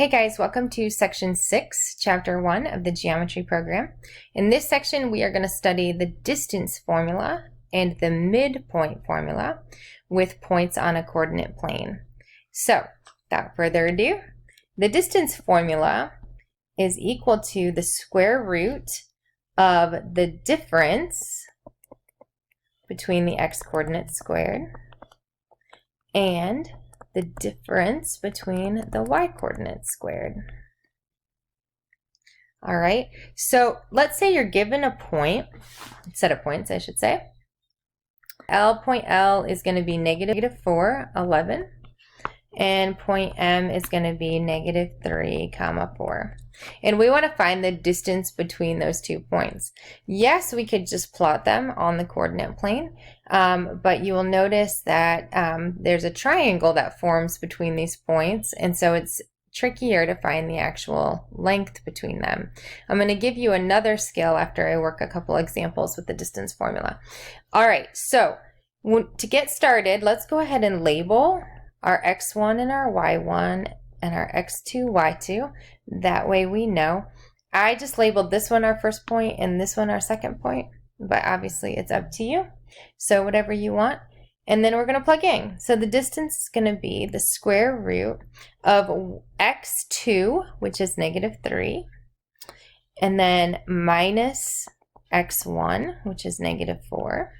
Hey guys, welcome to section 6, chapter 1 of the geometry program. In this section, we are going to study the distance formula and the midpoint formula with points on a coordinate plane. So, without further ado, the distance formula is equal to the square root of the difference between the x-coordinates squared and the difference between the y-coordinates squared. All right, so let's say you're given a point, set of points I should say. Point L is going to be negative 4, 11, and point M is going to be negative 3, 4. And we want to find the distance between those 2 points. Yes, we could just plot them on the coordinate plane, but you will notice that there's a triangle that forms between these points, and so it's trickier to find the actual length between them. I'm going to give you another scale after I work a couple examples with the distance formula. All right, so to get started, let's go ahead and label our x1 and our y1 and our x2, y2. That way we know. I just labeled this one our first point and this one our second point, but obviously it's up to you. So whatever you want. And then we're going to plug in. So the distance is going to be the square root of x2, which is negative 3, and then minus x1, which is negative 4.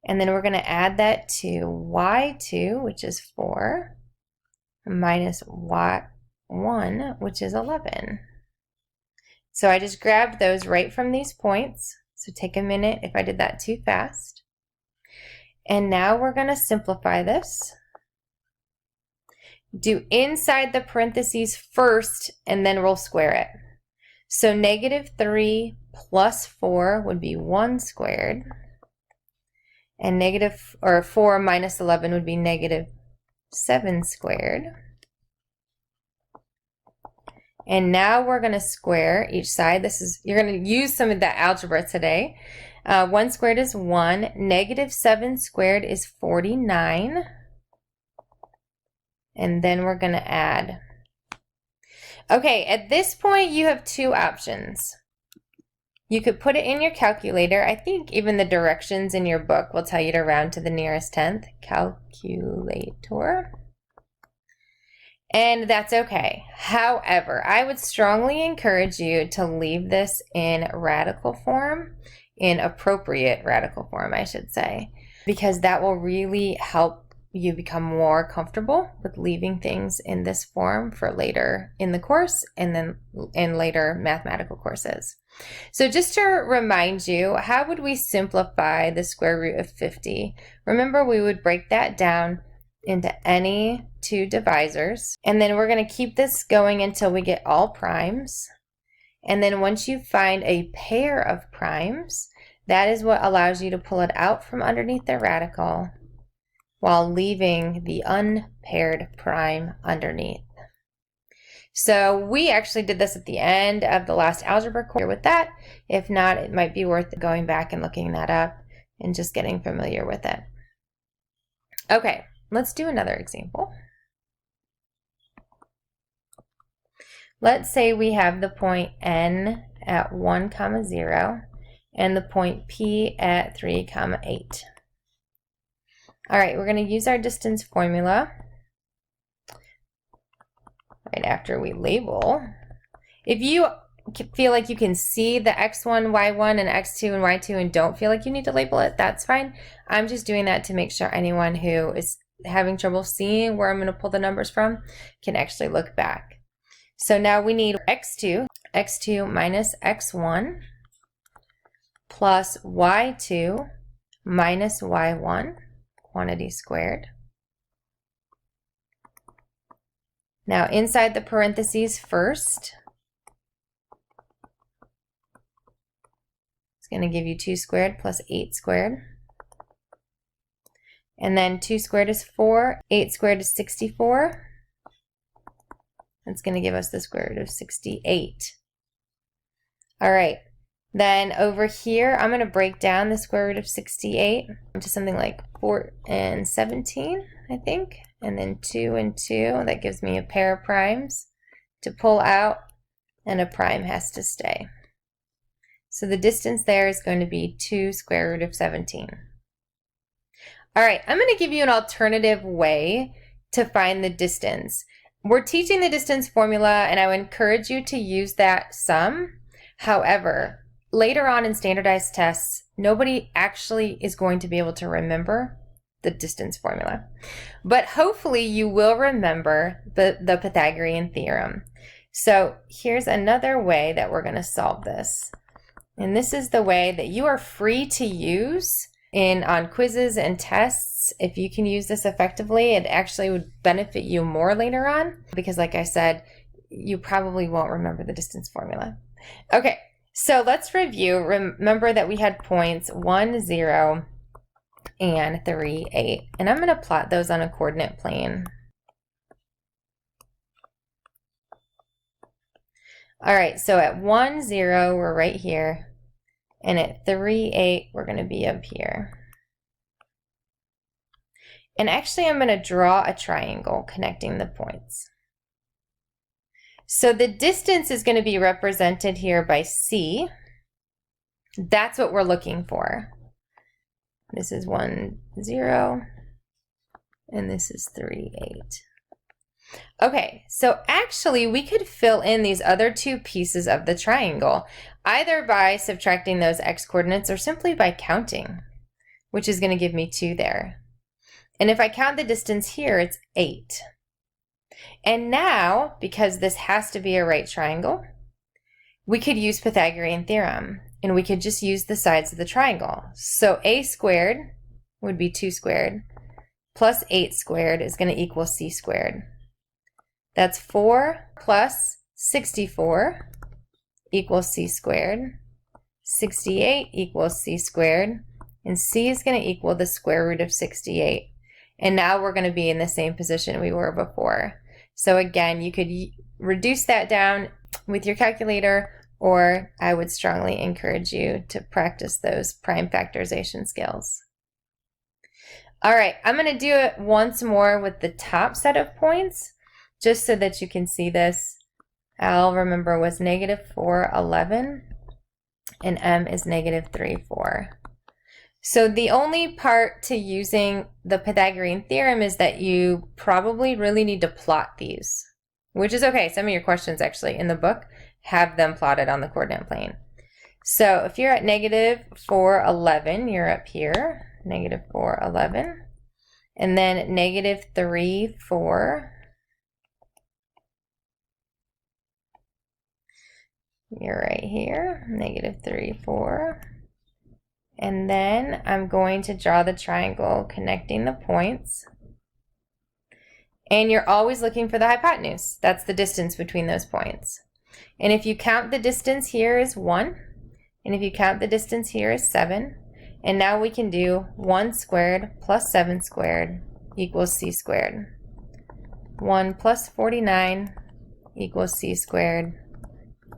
And then we're going to add that to y2, which is 4, minus y1, which is 11. So I just grabbed those right from these points. So take a minute if I did that too fast. And now we're going to simplify this. Do inside the parentheses first, and then we'll square it. So negative 3 plus 4 would be 1 squared. And 4 minus 11 would be negative 7 squared. And now we're going to square each side. You're going to use some of that algebra today. 1 squared is 1. Negative 7 squared is 49. And then we're going to add. Okay, at this point you have two options. You could put it in your calculator. I think even the directions in your book will tell you to round to the nearest tenth. Calculator. And that's okay. However, I would strongly encourage you to leave this in radical form, in appropriate radical form, I should say, because that will really help you become more comfortable with leaving things in this form for later in the course and then in later mathematical courses. So just to remind you, how would we simplify the square root of 50? Remember, we would break that down into any two divisors, and then we're going to keep this going until we get all primes. And then once you find a pair of primes, that is what allows you to pull it out from underneath the radical while leaving the unpaired prime underneath. So we actually did this at the end of the last algebra course with that. If not, it might be worth going back and looking that up and just getting familiar with it. Okay, let's do another example. Let's say we have the point N at 1, 0 and the point P at 3, 8. All right, we're going to use our distance formula right after we label. If you feel like you can see the x1, y1, and x2 and y2 and don't feel like you need to label it, that's fine. I'm just doing that to make sure anyone who is having trouble seeing where I'm going to pull the numbers from can actually look back. So now we need x2 minus x1 plus y2 minus y1, quantity squared. Now inside the parentheses first, it's going to give you 2 squared plus 8 squared. And then 2 squared is 4, 8 squared is 64. That's going to give us the square root of 68. All right, Then over here, I'm going to break down the square root of 68 into something like 4 and 17, I think. And then 2 and 2, that gives me a pair of primes to pull out, and a prime has to stay. So the distance there is going to be 2 square root of 17. All right, I'm going to give you an alternative way to find the distance. We're teaching the distance formula, and I would encourage you to use that sum. However, later on in standardized tests, nobody actually is going to be able to remember the distance formula. But hopefully you will remember the Pythagorean theorem. So here's another way that we're going to solve this. And this is the way that you are free to use on quizzes and tests. If you can use this effectively, it actually would benefit you more later on, because like I said, you probably won't remember the distance formula. Okay, so let's review. Remember that we had points 1, 0, and 3, 8. And I'm going to plot those on a coordinate plane. All right, so at 1, 0, we're right here. And at 3, 8, we're going to be up here. And actually, I'm going to draw a triangle connecting the points. So the distance is going to be represented here by C. That's what we're looking for. This is 1, 0, and this is 3, 8. Okay, so actually we could fill in these other two pieces of the triangle, either by subtracting those x coordinates or simply by counting, which is going to give me 2 there. And if I count the distance here, it's 8. And now, because this has to be a right triangle, we could use Pythagorean theorem, and we could just use the sides of the triangle. So a squared would be 2 squared, plus 8 squared is going to equal c squared. That's 4 plus 64 equals c squared. 68 equals c squared. And c is going to equal the square root of 68. And now we're going to be in the same position we were before. So again, you could reduce that down with your calculator, or I would strongly encourage you to practice those prime factorization skills. All right, I'm going to do it once more with the top set of points, just so that you can see this. L, remember, was -4, 11, and M is -3, 4. So the only part to using the Pythagorean theorem is that you probably really need to plot these, which is okay. Some of your questions actually in the book have them plotted on the coordinate plane. So if you're at -4, 11, you're up here, -4, 11, and then -3, 4. You're right here, -3, 4. And then I'm going to draw the triangle connecting the points. And you're always looking for the hypotenuse. That's the distance between those points. And if you count the distance here is 1, and if you count the distance here is 7, and now we can do 1 squared plus 7 squared equals c squared. 1 plus 49 equals c squared.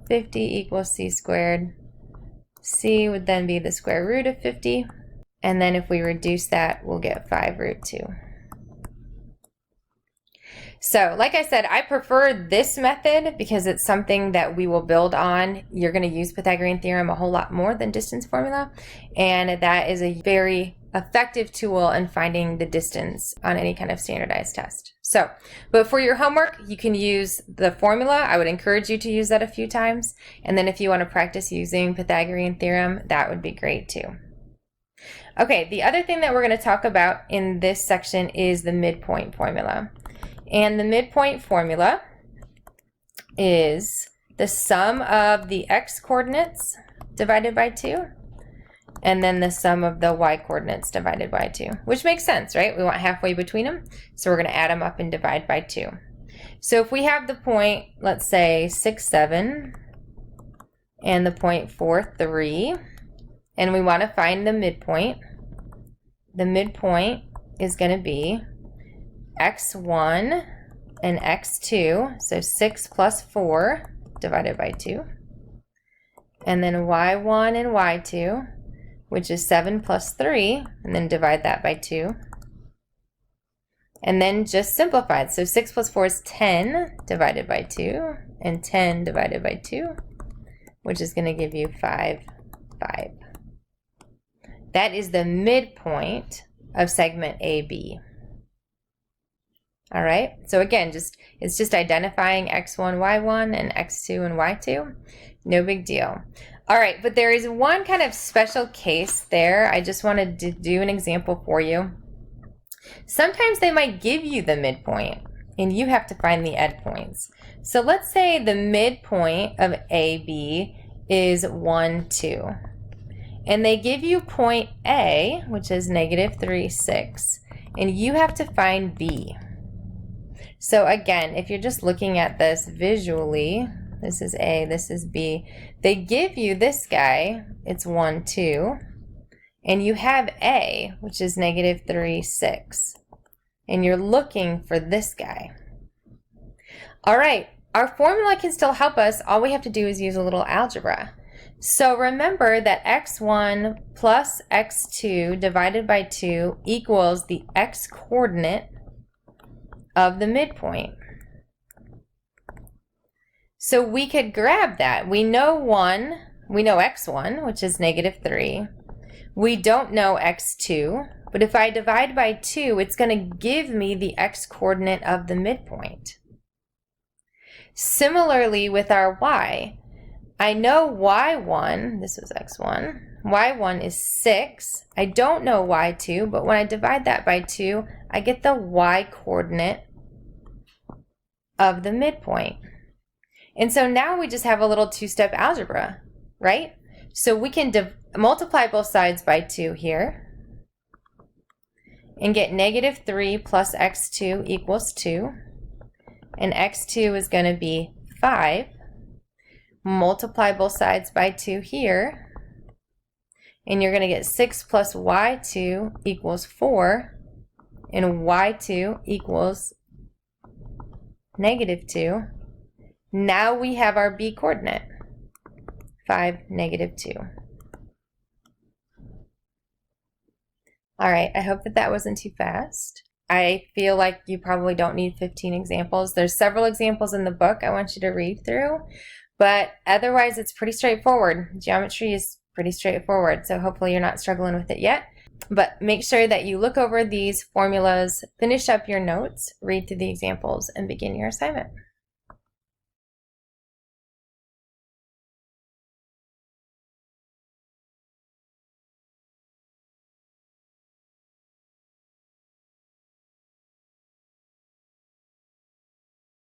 50 equals c squared. C would then be the square root of 50, and then if we reduce that, we'll get 5 root 2. So like I said, I prefer this method because it's something that we will build on. You're going to use Pythagorean theorem a whole lot more than distance formula, and that is a very effective tool in finding the distance on any kind of standardized test. So, but for your homework, you can use the formula. I would encourage you to use that a few times. And then if you want to practice using Pythagorean theorem, that would be great too. Okay, the other thing that we're going to talk about in this section is the midpoint formula. And the midpoint formula is the sum of the x coordinates divided by 2, and then the sum of the y coordinates divided by 2, which makes sense, right? We want halfway between them, so we're going to add them up and divide by 2. So if we have the point, let's say 6, 7, and the point 4, 3, and we want to find the midpoint is going to be x1 and x2, so 6 plus 4 divided by 2, and then y1 and y2, which is 7 plus 3, and then divide that by 2. And then just simplify it. So 6 plus 4 is 10 divided by 2, and 10 divided by 2, which is going to give you 5, 5. That is the midpoint of segment AB. All right, so again, it's just identifying x1, y1, and x2 and y2. No big deal. All right, but there is one kind of special case there. I just wanted to do an example for you. Sometimes they might give you the midpoint, and you have to find the endpoints. So let's say the midpoint of AB is 1, 2. And they give you point A, which is -3, 6, and you have to find B. So again, if you're just looking at this visually, this is A, this is B, they give you this guy, it's 1, 2, and you have A, which is -3, 6, and you're looking for this guy. All right, our formula can still help us. All we have to do is use a little algebra. So remember that x1 plus x2 divided by 2 equals the x-coordinate of the midpoint. So we could grab that. We know x1, which is -3. We don't know x2, but if I divide by 2, it's going to give me the x-coordinate of the midpoint. Similarly with our y, I know y1, this was x1, y1 is 6. I don't know y2, but when I divide that by 2, I get the y-coordinate of the midpoint. And so now we just have a little two-step algebra, right? So we can multiply both sides by 2 here and get -3 plus x2 equals 2. And x2 is going to be 5. Multiply both sides by 2 here, and you're going to get 6 plus y2 equals 4, and y2 equals -2. Now we have our b coordinate, 5, -2. All right, I hope that wasn't too fast. I feel like you probably don't need 15 examples. There's several examples in the book I want you to read through. But otherwise, it's pretty straightforward. Geometry is pretty straightforward, so hopefully you're not struggling with it yet. But make sure that you look over these formulas, finish up your notes, read through the examples, and begin your assignment.